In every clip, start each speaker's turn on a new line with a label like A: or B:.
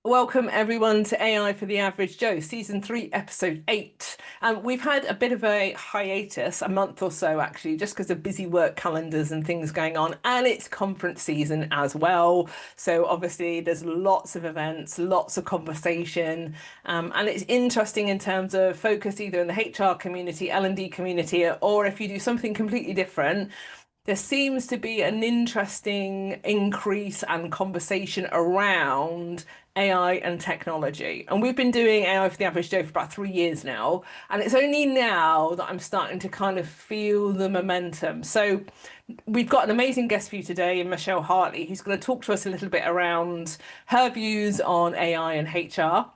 A: Welcome everyone to AI for the Average Joe, Season 3, Episode 8. We've had a bit of a hiatus, a month or so actually, just because of busy work calendars and things going on, and it's conference season as well. So obviously there's lots of events, lots of conversation, and it's interesting in terms of focus either in the HR community, L&D community, or if you do something completely different. There seems to be an interesting increase and conversation around AI and technology. And we've been doing AI for the Average Joe for about 3 years now. And it's only now that I'm starting to kind of feel the momentum. So we've got an amazing guest for you today, Michelle Hartley, who's going to talk to us a little bit around her views on AI and HR.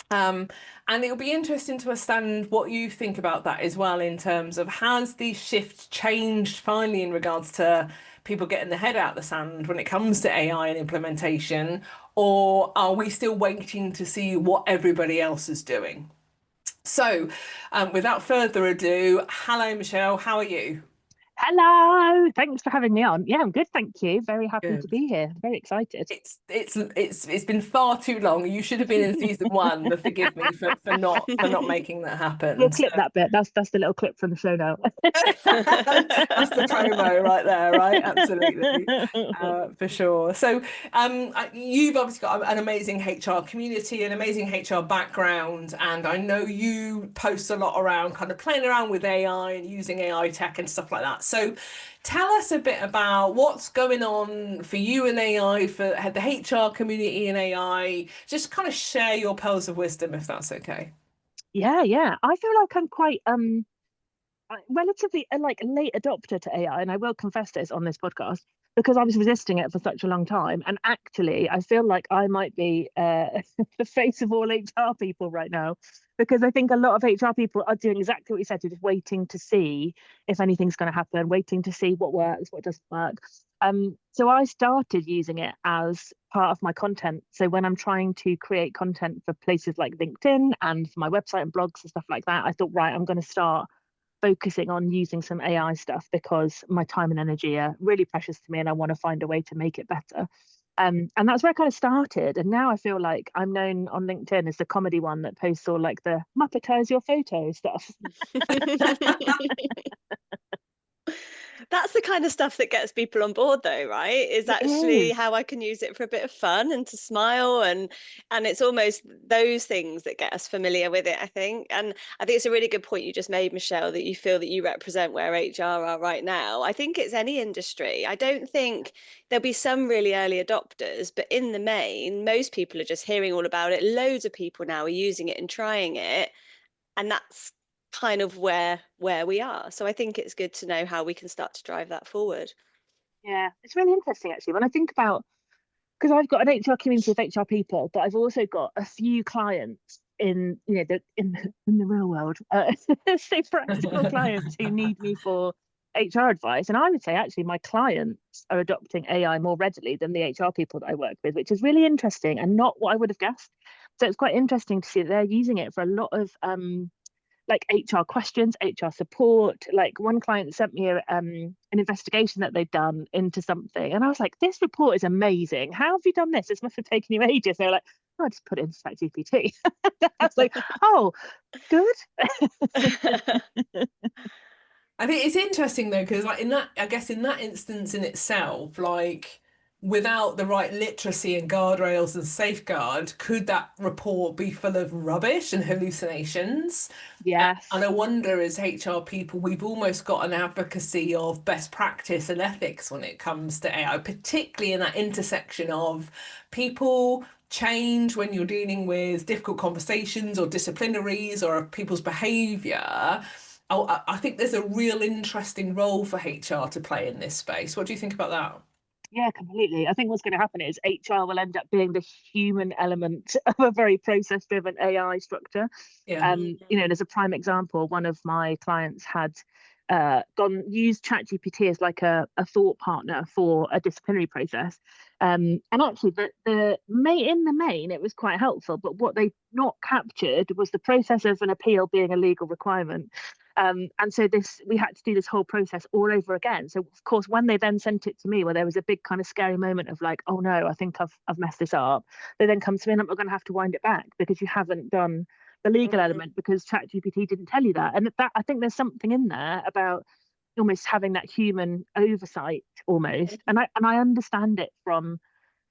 A: Um, and it'll be interesting to understand what you think about that as well, in terms of has the shift changed finally in regards to people getting their head out the sand when it comes to AI and implementation, or are we still waiting to see what everybody else is doing? So, without further ado, hello, Michelle, how are you?
B: Hello, thanks for having me on. Yeah, I'm good, thank you. Very happy to
A: Good.
B: be here. Very excited.
A: It's been far too long. You should have been in season one, but forgive me for not making that
B: We'll
A: happen. So
B: clip that bit. That's the little clip from the show now.
A: that's the promo right there, right? Absolutely, for sure. So, you've obviously got an amazing HR community, an amazing HR background, and I know you post a lot around kind of playing around with AI and using AI tech and stuff like that. So, tell us a bit about what's going on for you in AI, for the HR community in AI. Just kind of share your pearls of wisdom, if that's okay.
B: Yeah. I feel like I'm quite relatively like a late adopter to AI, and I will confess this on this podcast because I was resisting it for such a long time. And actually, I feel like I might be the face of all HR people right now, because I think a lot of HR people are doing exactly what you said, you're just waiting to see if anything's going to happen, waiting to see what works, what doesn't work. So I started using it as part of my content. So when I'm trying to create content for places like LinkedIn and for my website and blogs and stuff like that, I thought, right, I'm going to start focusing on using some AI stuff because my time and energy are really precious to me and I want to find a way to make it better. And that's where I kind of started. And now I feel like I'm known on LinkedIn as the comedy one that posts all like the Muppetize your photo stuff.
C: That's the kind of stuff that gets people on board though, right? Is
B: It
C: actually
B: is.
C: how I can use it for a bit of fun and to smile and it's almost those things that get us familiar with it, I think. And I think it's a really good point you just made, Michelle, that you feel that you represent where HR are right now. I think it's any industry. I don't think there'll be some really early adopters, but in the main, most people are just hearing all about it. Loads of people now are using it and trying it, and that's kind of where we are. So I think it's good to know how we can start to drive that forward.
B: Yeah, it's really interesting actually. When I think about, because I've got an HR community of HR people, but I've also got a few clients in, in the real world, so practical clients who need me for HR advice. And I would say actually my clients are adopting AI more readily than the HR people that I work with, which is really interesting and not what I would have guessed. So it's quite interesting to see that they're using it for a lot of like HR questions, HR support. Like one client sent me an investigation that they'd done into something, and I was like, "This report is amazing. How have you done this? This must have taken you ages." They were like, "Oh, I just put it into ChatGPT." I was like, "Oh, good."
A: I think it's interesting though, because like in that, I guess in that instance in itself, like without the right literacy and guardrails and safeguard, could that report be full of rubbish and hallucinations? And I
B: Yes.
A: wonder, as HR people, we've almost got an advocacy of best practice and ethics when it comes to AI, particularly in that intersection of people change when you're dealing with difficult conversations or disciplinaries or people's behavior. I think there's a real interesting role for HR to play in this space. What do you think about that?
B: Yeah, completely. I think what's going to happen is HR will end up being the human element of a very process-driven AI structure.
A: Yeah.
B: And as a prime example, one of my clients had gone used ChatGPT as like a thought partner for a disciplinary process. And actually, in the main, it was quite helpful. But what they not captured was the process of an appeal being a legal requirement. And so we had to do this whole process all over again. So of course, when they then sent it to me, where there was a big kind of scary moment of like, oh no, I think I've messed this up. They then come to me and I'm going to have to wind it back because you haven't done the legal
C: Mm,
B: element because ChatGPT didn't tell you that. And that I think there's something in there about almost having that human oversight almost. And I understand it from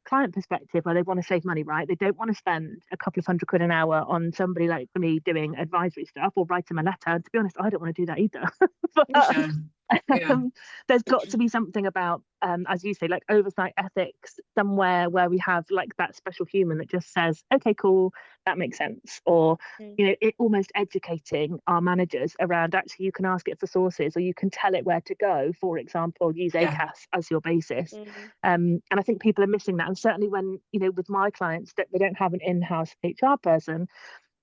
B: client perspective where they want to save money, right? They don't want to spend a couple of £100 an hour on somebody like me doing advisory stuff or write them a letter. And to be honest, I don't want to do that either. But
A: Yeah. Yeah.
B: there's got to be something about, as you say, like oversight ethics somewhere where we have like that special human that just says, okay, cool, that makes sense. Or,
C: mm,
B: it almost educating our managers around actually you can ask it for sources or you can tell it where to go. For example, use
A: Yeah.
B: ACAS as your basis.
C: mm,
B: And I think people are missing that. And certainly when, with my clients, that they don't have an in-house HR person,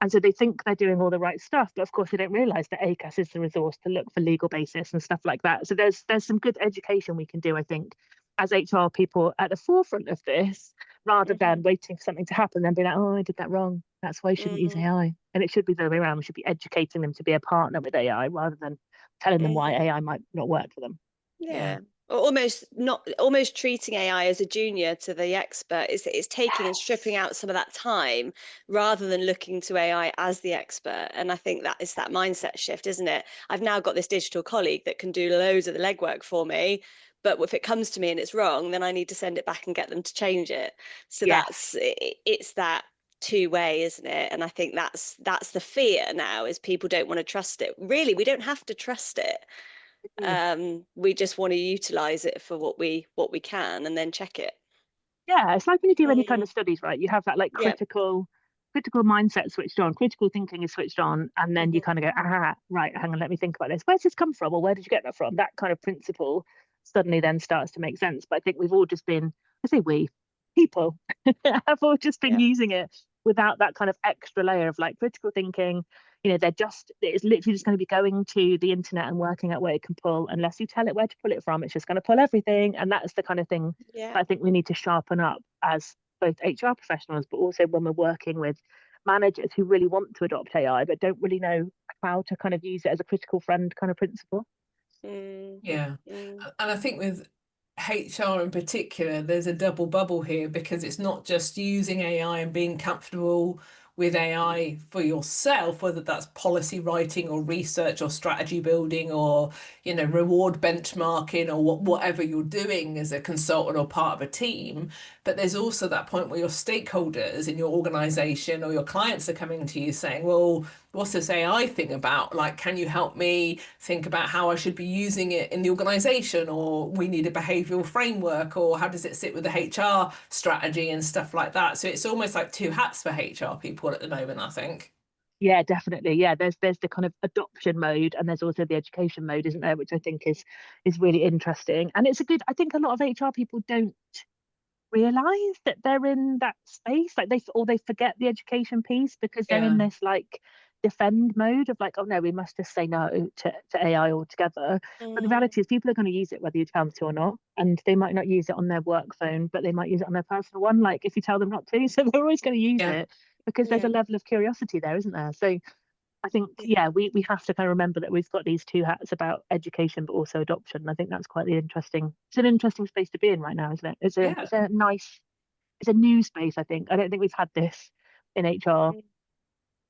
B: and so they think they're doing all the right stuff, but of course they don't realize that ACAS is the resource to look for legal basis and stuff like that. So there's some good education we can do, I think, as HR people at the forefront of this, rather than
C: mhm,
B: waiting for something to happen and be like, oh, I did that wrong. That's why I shouldn't use
C: mm,
B: AI. And it should be the other way around. We should be educating them to be a partner with AI rather than telling them why
C: mm.
B: AI might not work for them.
A: Yeah.
C: Yeah. Or almost treating AI as a junior to the expert. It's taking and stripping
B: Yes.
C: out some of that time rather than looking to AI as the expert. And I think that is that mindset shift, isn't it? I've now got this digital colleague that can do loads of the legwork for me. But if it comes to me and it's wrong, then I need to send it back and get them to change it. So
B: Yes.
C: it's that two-way, isn't it? And I think that's the fear now is people don't want to trust it. Really, we don't have to trust it.
B: Mm.
C: We just want to utilize it for what we can and then check it.
B: Yeah, it's like when you do any kind
C: Mm,
B: of studies, right? You have that like
C: yeah.
B: critical mindset switched on, critical thinking is switched on, and then you
C: Mhm,
B: kind of go, right, hang on, let me think about this. Where's this come from? Or where did you get that from? That kind of principle suddenly then starts to make sense. But I think we've all just been, I say we, people have all just been
C: yeah.
B: using it without that kind of extra layer of like critical thinking. It's literally just going to be going to the internet and working out where it can pull. Unless you tell it where to pull it from, it's just going to pull everything. And that's the kind of thing
C: Yeah.
B: that I think we need to sharpen up as both HR professionals, but also when we're working with managers who really want to adopt AI, but don't really know how to kind of use it as a critical friend kind of principle.
C: Mm,
A: Yeah.
C: mm,
A: And I think with HR in particular, there's a double bubble here because it's not just using AI and being comfortable with AI for yourself, whether that's policy writing or research or strategy building or, reward benchmarking or whatever you're doing as a consultant or part of a team. But there's also that point where your stakeholders in your organization or your clients are coming to you saying, well, what's this AI thing about? Like, can you help me think about how I should be using it in the organization? Or we need a behavioral framework, or how does it sit with the HR strategy and stuff like that? So it's almost like two hats for HR people at the moment, I think.
B: Yeah, definitely. Yeah, there's the kind of adoption mode and there's also the education mode, isn't there? Which I think is really interesting. And it's a good, I think a lot of HR people don't realize that they're in that space like they forget the education piece because they're in
A: Yeah,
B: this like defend mode of like, oh no, we must just say no to AI altogether. But the
C: mm,
B: reality is people are going to use it whether you tell them to or not, and they might not use it on their work phone but they might use it on their personal one, like if you tell them not to. So they're always going to use
A: yeah,
B: it because there's
C: yeah.
B: a level of curiosity there, isn't there? So I think,
C: Yeah.
B: yeah, we have to kind of remember that we've got these two hats about education, but also adoption. And I think that's quite it's an interesting space to be in right now, isn't it?
A: yeah,
B: It's a new space, I think. I don't think we've had this in HR
C: Mm,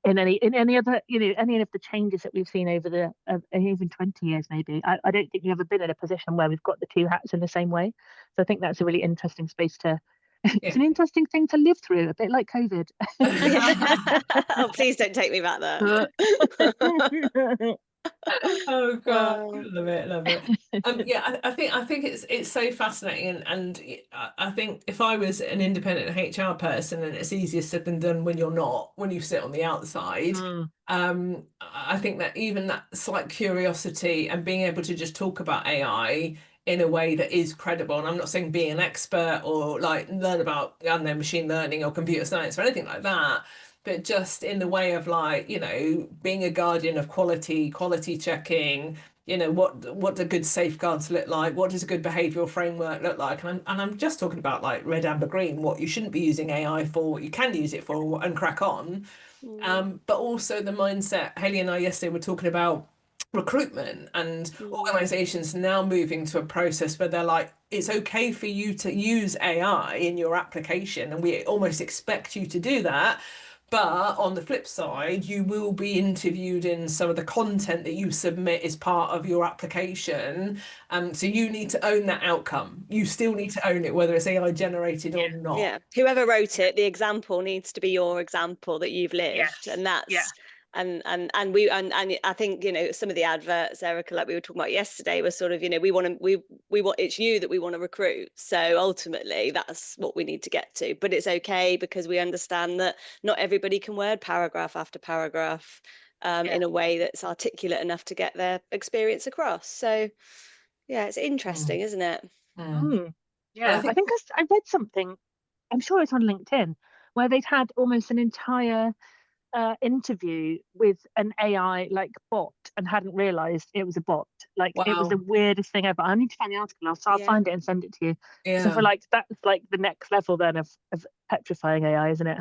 B: in any other, any of the changes that we've seen over the even 20 years, maybe. I don't think we've ever been in a position where we've got the two hats in the same way. So I think that's a really interesting space to, it's
A: yeah.
B: an interesting thing to live through, a bit like COVID.
C: yeah. Oh, please don't take me back there.
A: Oh God,
C: Oh,
A: love it, love it. Yeah, I think it's so fascinating, and I think if I was an independent HR person, and it's easier said than done when you're not, when you sit on the outside.
B: Mm,
A: I think that even that slight curiosity and being able to just talk about AI in a way that is credible, and I'm not saying be an expert or like learn about, I don't know, machine learning or computer science or anything like that, but just in the way of like, being a guardian of quality checking, what do good safeguards look like? What does a good behavioral framework look like? And I'm just talking about like red, amber, green, what you shouldn't be using AI for, what you can use it for, and crack on.
C: mm,
A: But also the mindset. Haley and I yesterday were talking about recruitment, and
C: Mm.
A: organizations now moving to a process where they're like, it's okay for you to use AI in your application, and we almost expect you to do that. But on the flip side, you will be interviewed in some of the content that you submit as part of your application. So you need to own that outcome. You still need to own it, whether it's AI generated or not.
C: Yeah, whoever wrote it, the example needs to be your example that you've lived,
B: Yes.
C: and
B: Yeah.
C: that's and I think, you know, some of the adverts, Erica, like we were talking about yesterday, was sort of, you know, we want, it's you that we want to recruit. So ultimately, that's what we need to get to. But it's okay because we understand that not everybody can word paragraph after paragraph
B: Yeah.
C: in a way that's articulate enough to get their experience across. So yeah, it's
A: Mm,
C: interesting, isn't it?
A: mm.
B: Mm.
A: And I
B: Yeah. I
A: think,
B: think I read something, I'm sure it's on LinkedIn, where they'd had almost an entire interview with an AI like bot and hadn't realized it was a bot. Like it was the
A: wow,
B: weirdest thing ever. I need to find the article. I'll
C: Yeah.
B: find it and send it to you because I
A: yeah.
B: feel like that's like the next level then of petrifying AI, isn't it?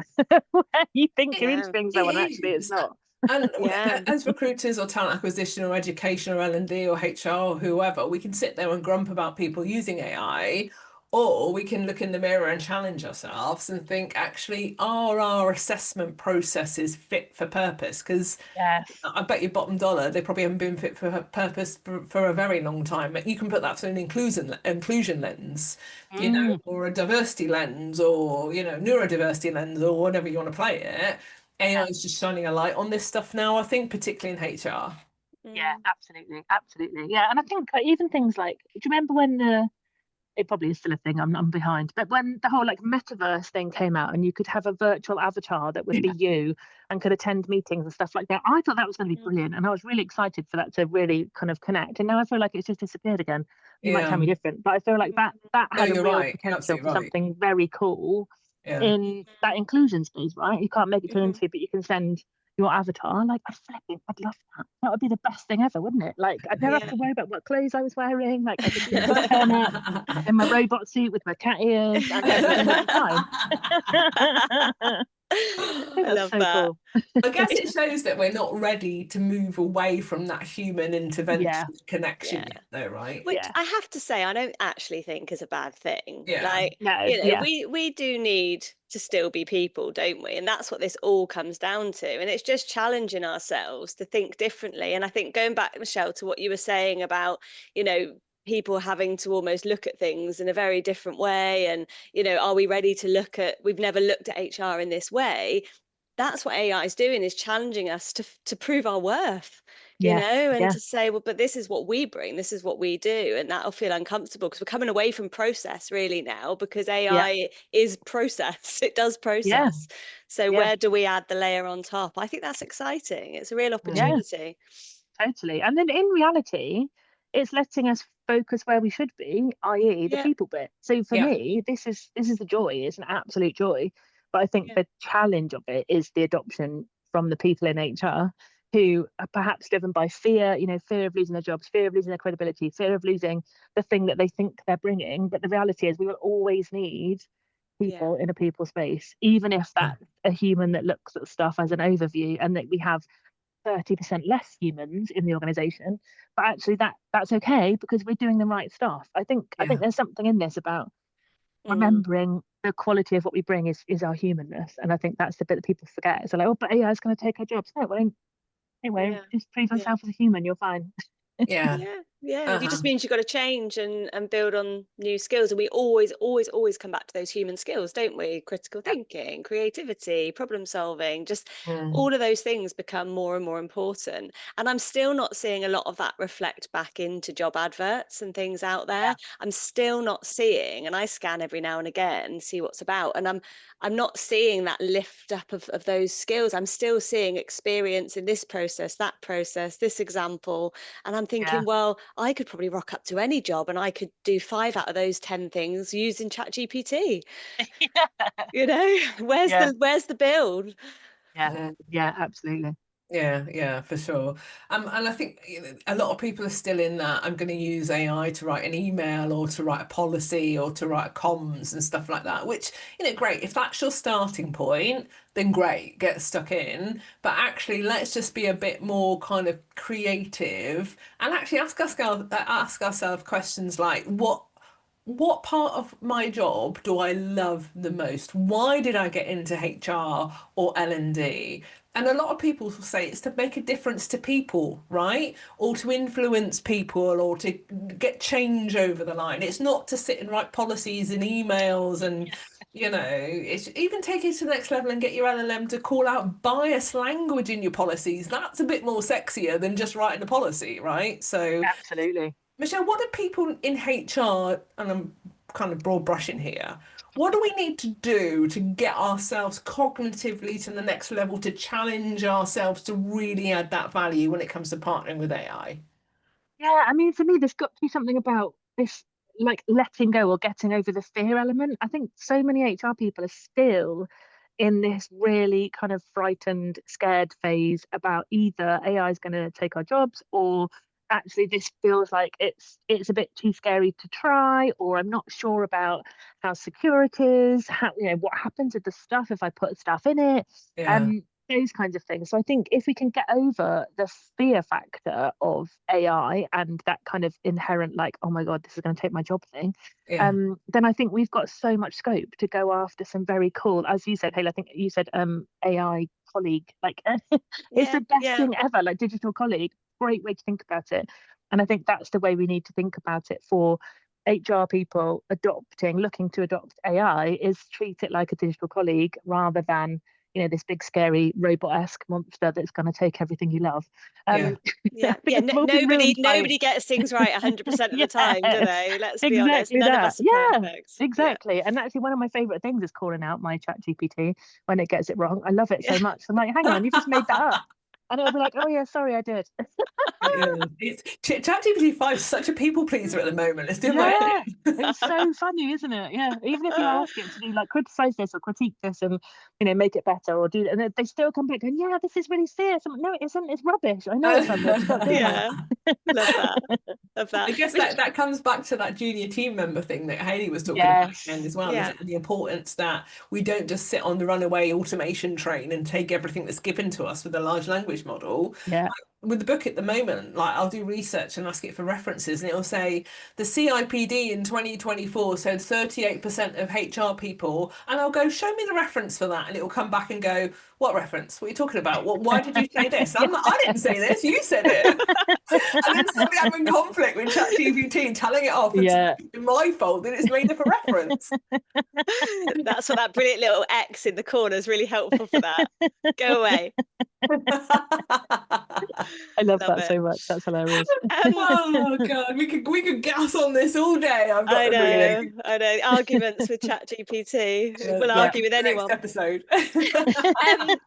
B: Where you think you're
C: Yeah.
B: interviewing
A: It
B: someone, actually it's
A: is.
B: not.
A: And
C: Yeah.
A: as recruiters or talent acquisition or education or L&D or HR or whoever, we can sit there and grump about people using AI, or we can look in the mirror and challenge ourselves and think, actually, are our assessment processes fit for purpose? Because
B: Yes.
A: I bet you bottom dollar they probably haven't been fit for purpose for a very long time. You can put that through an inclusion lens, you know,
B: Mm.
A: or a diversity lens, or neurodiversity lens, or whatever you want to play it. AI
B: Yeah.
A: is just shining a light on this stuff now, I think, particularly in HR.
B: Yeah,
C: Mm.
B: absolutely, absolutely. Yeah, and I think even things like, do you remember when it probably is still a thing. I'm behind. But when the whole like metaverse thing came out and you could have a virtual avatar that would be
A: Yeah.
B: you and could attend meetings and stuff like that, I thought that was going to be
C: Mm.
B: brilliant. And I was really excited for that to really kind of connect. And now I feel like it's just disappeared again. You might tell
A: Yeah.
B: me different, but I feel like that
A: No,
B: had a
A: you're
B: real
A: right. You're
B: potential
A: absolutely
B: for
A: right.
B: something very cool
A: Yeah.
B: in that inclusion space, right? You can't make it to an
C: Mhm.
B: interview, but you can send your avatar. Like, I'd love that. That would be the best thing ever, wouldn't it? Like, I'd never have
C: Yeah.
B: to worry about what clothes I was wearing. Like, I could just turn up in my robot suit with my cat ears and everything would be fine. I think
C: I
B: that's
C: love
B: so
C: that.
B: cool.
A: I guess it shows that we're not ready to move away from that human
B: Yeah,
A: intervention connection
C: Yeah.
A: yet, though, right?
C: Which
B: yeah.
C: I have to say, I don't actually think is a bad thing.
A: Yeah.
C: Like,
B: No,
C: you know,
B: yeah,
C: we do need to still be people, don't we? And that's what this all comes down to. And it's just challenging ourselves to think differently. And I think going back, Michelle, to what you were saying about, you know, people having to almost look at things in a very different way. And, you know, are we ready to look at, we've never looked at HR in this way. That's what AI is doing, is challenging us to prove our worth, you
B: yeah,
C: know, and
B: yeah,
C: to say, well, but this is what we bring, this is what we do, and that'll feel uncomfortable because we're coming away from process really now, because
B: yeah,
C: AI is process. It does
B: yeah,
C: process. So
B: yeah,
C: where do we add the layer on top? I think that's exciting. It's a real
A: Mm.
B: yeah.
C: opportunity.
B: Totally. And then in reality, it's letting us focus where we should be, i.e., the
C: Yeah.
B: people bit. So for
A: Yeah.
B: me, this is the joy. It's an absolute joy. But I think
C: Yeah.
B: the challenge of it is the adoption from the people in HR who are perhaps driven by fear, fear of losing their jobs, fear of losing their credibility, fear of losing the thing that they think they're bringing. But the reality is we will always need
C: Yeah.
B: people in a people space, even if that's a human that looks at stuff as an overview and that we have 30% less humans in the organization, but actually that's okay because we're doing the right stuff. I think
A: Yeah.
B: there's something in this about
C: Mm.
B: remembering the quality of what we bring is our humanness. And I think that's the bit that people forget. It's like, oh, but AI is going to take our jobs. No, well, anyway,
C: Yeah.
B: just prove
C: Yeah.
B: yourself as a human, you're fine.
A: Yeah.
C: Yeah, yeah. It
A: Uh-huh.
C: just means you've got to change and build on new skills. And we always come back to those human skills, don't we? Critical
B: Yeah,
C: thinking, creativity, problem solving, just
A: Mm.
C: all of those things become more and more important. And I'm still not seeing a lot of that reflect back into job adverts and things out
B: yeah,
C: there. I'm still not seeing, and I scan every now and again, see what's about. And I'm not seeing that lift up of those skills. I'm still seeing experience in this process, this example, and I'm
B: yeah.
C: thinking, well, I could probably rock up to any job and I could do 5 out of those 10 things using ChatGPT. You know,
B: Yeah,
C: where's the build?
B: yeah,
A: Mm.
B: yeah, absolutely.
A: Yeah, for sure. And I think a lot of people are still in that. I'm going to use AI to write an email or to write a policy or to write a comms and stuff like that, which, great. If that's your starting point, then great, get stuck in. But actually, let's just be a bit more kind of creative and actually ask ourselves questions like, what part of my job do I love the most? Why did I get into HR or L&D? And a lot of people will say it's to make a difference to people, right? Or to influence people or to get change over the line. It's not to sit and write policies and emails and, it's even take it to the next level and get your LLM to call out biased language in your policies. That's a bit more sexier than just writing a policy, right? So
B: Absolutely.
A: Michelle, what do people in HR, and I'm kind of broad brushing here, what do we need to do to get ourselves cognitively to the next level to challenge ourselves to really add that value when it comes to partnering with AI?
B: Yeah, I mean, for me, there's got to be something about this, like letting go or getting over the fear element. I think so many HR people are still in this really kind of frightened, scared phase about either AI is going to take our jobs, or actually this feels like it's a bit too scary to try, or I'm not sure about how secure it is, how, what happens with the stuff if I put stuff in it.
A: Yeah,
B: Those kinds of things. So I think if we can get over the fear factor of AI and that kind of inherent, like, oh my God, this is going to take my job thing,
A: yeah,
B: then I think we've got so much scope to go after some very cool, as you said, Haley, I think you said AI colleague, like it's
C: Yeah,
B: the best
C: yeah.
B: thing ever, like digital colleague, great way to think about it. And I think that's the way we need to think about it for HR people looking to adopt AI, is treat it like a digital colleague rather than this big scary robot-esque monster that's going to take everything you love.
A: yeah,
B: I
C: Yeah,
B: think
C: yeah.
B: we've all been
C: Nobody
B: ruined by it.
C: nobody gets things right 100% of the time, do
B: Yeah,
C: they? Let's be honest.
B: exactly
C: None of
B: that.
C: us are
B: Yeah,
C: perfect. Yeah.
B: exactly. And actually, one of my favorite things is calling out my chat GPT when it gets it wrong. I love it
C: Yeah.
B: so much. I'm like, hang on, you've just made that up. And it'll be like, oh yeah, sorry, I did.
A: it is. ChatGPT 5 is such a people pleaser at the moment. It's doing my
B: Yeah,
A: head
B: it's so funny, isn't it? Yeah, even if you ask it to do like criticize this or critique this and make it better or do that, and they still come back going, yeah, this is really serious. I'm like, no, it isn't. It's rubbish. I know it's rubbish. Stop doing
C: Yeah.
B: that.
C: Love that. Love
A: I
C: that.
A: guess that comes back to that junior team member thing that Haley was talking about again
B: Yes.
A: as well,
C: Yeah.
A: isn't it? The importance that we don't just sit on the runaway automation train and take everything that's given to us with a large language model.
B: Yeah.
A: With the book at the moment, like I'll do research and ask it for references, and it'll say the CIPD in 2024 said 38% of HR people, and I'll go, show me the reference for that, and it'll come back and go, what reference? What are you talking about? Why did you say this?
B: Yeah.
A: I didn't say this, you said it. And then suddenly I'm in conflict with ChatGPT, telling it off, and it's
B: Yeah.
A: my fault that it's made up a reference.
C: That's what that brilliant little X in the corner is really helpful for that. Go away.
B: I love
C: Love
B: that
C: it.
B: so much. That's hilarious.
A: Oh God, we could gas on this all day. I've got
C: I
A: a
C: know,
A: feeling.
C: I know. Arguments with ChatGPT. We'll
A: Yeah,
C: argue with
A: the next
C: anyone.
A: episode.
C: Um,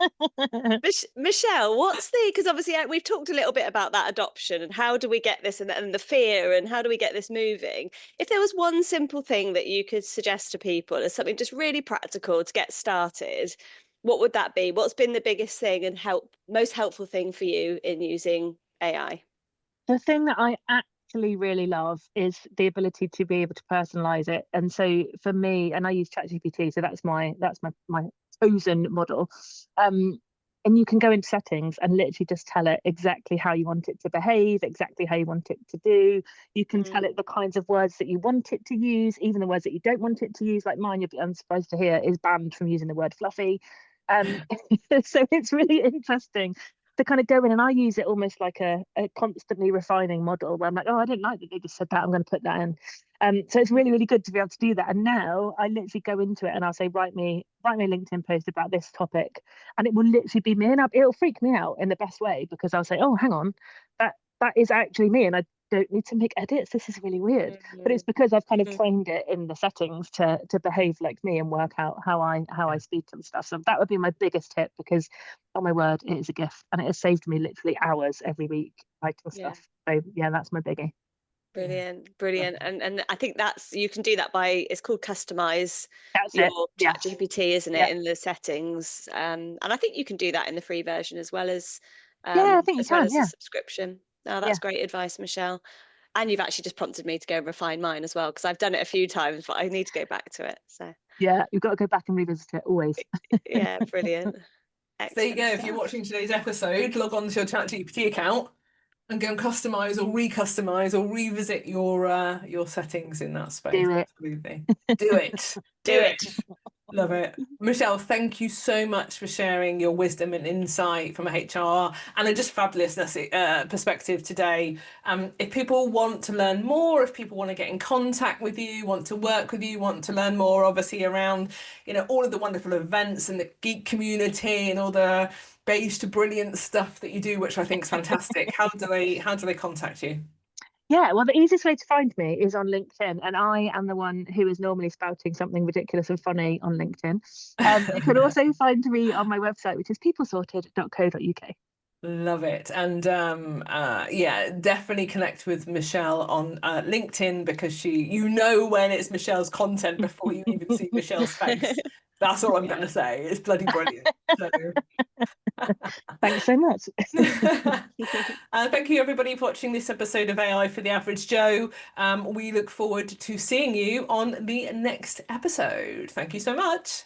C: Michelle, what's because obviously we've talked a little bit about that adoption and how do we get this and the fear and how do we get this moving? If there was one simple thing that you could suggest to people as something just really practical to get started, what would that be? What's been the biggest thing and most helpful thing for you in using AI?
B: The thing that I actually really love is the ability to be able to personalize it. And so for me, and I use ChatGPT, so that's my chosen model. Um, and you can go into settings and literally just tell it exactly how you want it to behave, exactly how you want it to do. You can tell
C: Mm,
B: it the kinds of words that you want it to use, even the words that you don't want it to use. Like mine, you'll be unsurprised to hear, is banned from using the word fluffy. Um, so it's really interesting to kind of go in, and I use it almost like a constantly refining model where I'm like, oh, I didn't like that they just said that. I'm going to put that in. So it's really, really good to be able to do that. And now I literally go into it and I'll say, write me a LinkedIn post about this topic, and it will literally be me, and it'll freak me out in the best way because I'll say, oh, hang on, that is actually me, and I don't need to make edits. This is really weird, but it's
C: mm,
B: because I've kind of
C: mm.
B: trained it in the settings to behave like me and work out how I speak and stuff. So that would be my biggest tip because, oh my word, it is a gift, and it has saved me literally hours every week writing
C: Yeah.
B: stuff. So yeah, that's my biggie.
A: Yeah.
C: Brilliant, brilliant. And I think that's you can do that by it's called customize
B: That's
C: your
B: it. Yes.
C: chat GPT, isn't
B: Yeah.
C: it, in the settings? And I think you can do that in the free version as well as
B: Yeah, I think you
C: as well
B: can.
C: as a
B: Yeah.
C: subscription. Oh,
B: Yeah.
C: that's great advice, Michelle. And you've actually just prompted me to go and refine mine as well, because I've done it a few times, but I need to go back to it. So
B: Yeah. You've got to go back and revisit it always.
C: yeah, brilliant.
A: So there you go.
C: Excellent
A: If you're
C: stuff.
A: watching today's episode, log on to your ChatGPT account and go and customize or recustomize or revisit your settings in that space.
B: Do it.
A: Absolutely. Do it. Do
C: Do
A: it.
C: it.
A: Love it. Michelle, thank you so much for sharing your wisdom and insight from a HR and a just fabulousness perspective today. If people want to learn more, if people want to get in contact with you, want to work with you, want to learn more, obviously around, all of the wonderful events and the geek community and all the beige to brilliant stuff that you do, which I think is fantastic. How do they contact you?
B: Yeah, well, the easiest way to find me is on LinkedIn, and I am the one who is normally spouting something ridiculous and funny on LinkedIn. You can also find me on my website, which is peoplesorted.co.uk.
A: Love it. And yeah, definitely connect with Michelle on LinkedIn because when it's Michelle's content before you even see Michelle's face. That's all I'm going to say. It's bloody brilliant. So.
B: Thanks so much.
A: Thank you, everybody, for watching this episode of AI for the Average Joe. We look forward to seeing you on the next episode. Thank you so much.